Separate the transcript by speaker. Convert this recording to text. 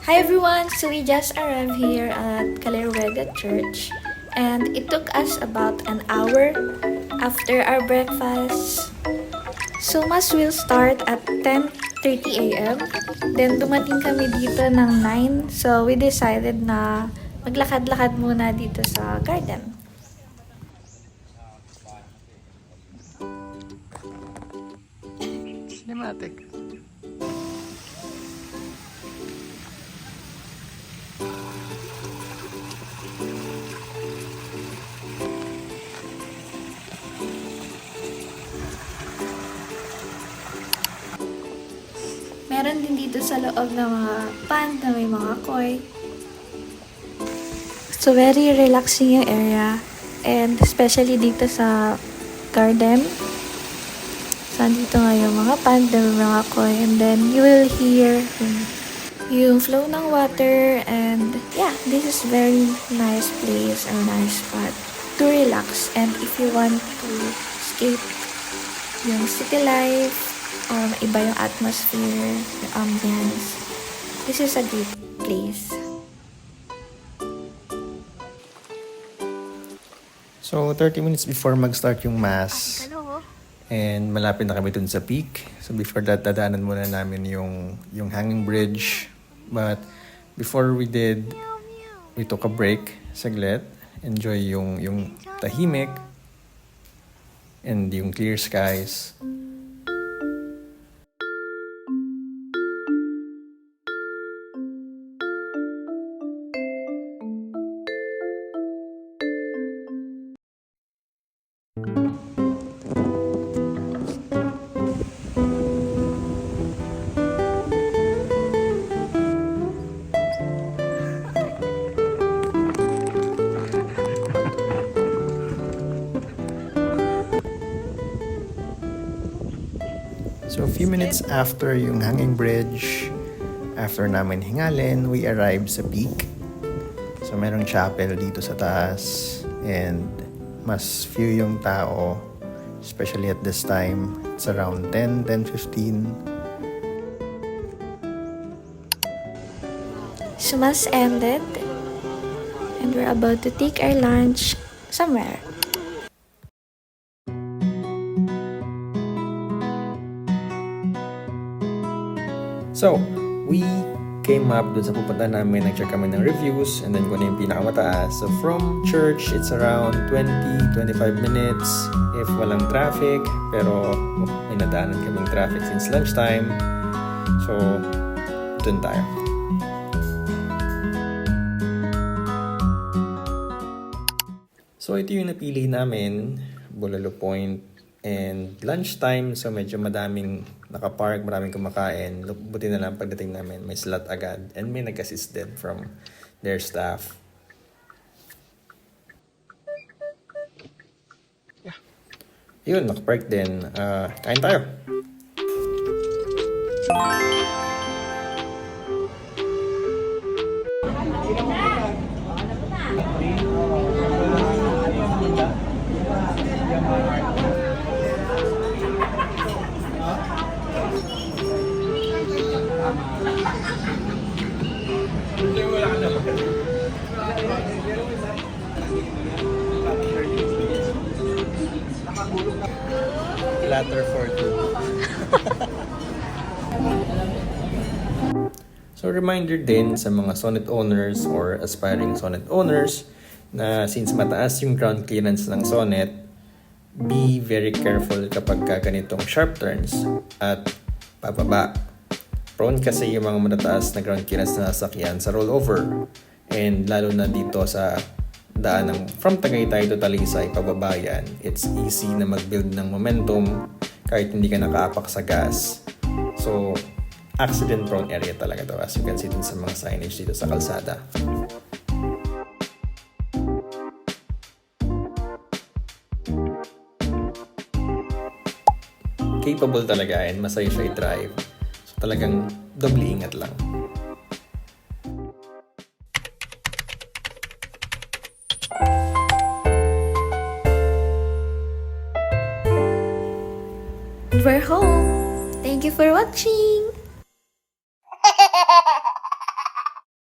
Speaker 1: Hi everyone! So we just arrived here at Caleruega Church and it took us about an hour after our breakfast. So Mass will start at 10:30 a.m. Then dumating kami dito ng 9. So we decided na maglakad-lakad muna dito sa garden.
Speaker 2: Cinematic.
Speaker 1: Meron din dito sa loob ng mga pond na may mga koi. So, very relaxing yung area. And especially dito sa garden. So, dito nga yung mga pond na may mga koi. And then, you will hear yung flow ng water. And yeah, this is very nice place or nice spot to relax. And if you want to escape yung city life, iba yung atmosphere, yung ambience. This is a great place.
Speaker 2: So, 30 minutes before mag-start yung mass. And malapit na kami dun sa peak. So, before that, dadaanan muna namin yung hanging bridge. But, before we did, we took a break, saglit. Enjoy yung tahimik and yung clear skies. So, a few minutes after yung hanging bridge, after namin hingalin, we arrived sa peak. So, merong chapel dito sa taas and mas few yung tao, especially at this time. It's around 10:15.
Speaker 1: So, Mass ended and we're about to take our lunch somewhere.
Speaker 2: So, we came up dun sa pupunta namin, nag-check kami ng reviews, and then kung ano yung pinakamataas. So, from church, it's around 20-25 minutes if walang traffic. Pero, may nadaanan kaming traffic since lunchtime. So, dun tayo. So, ito yung napili namin, Bulalo Point. And lunchtime, so medyo madaming nakapark, maraming kumakain. Buti na lang pagdating namin, may slot agad. And may nag-assist din from their staff. Yeah. Yun, nakapark din. Kain tayo. Latter for two. So, reminder din sa mga Sonet owners or aspiring Sonet owners na since mataas yung ground clearance ng Sonet, be very careful kapag ganitong sharp turns at pababa. Prone kasi yung mga matataas na ground clearance na sasakyan sa rollover. And lalo na dito sa daan ng from Tagaytay to Talisay, pababayan, it's easy na mag-build ng momentum kahit hindi ka nakaapak sa gas. So, accident-prone area talaga to, as you can see din sa mga signage dito sa kalsada. Capable talaga and masaya siya i-drive. So, talagang doble ingat lang.
Speaker 1: We're home. Thank you for watching.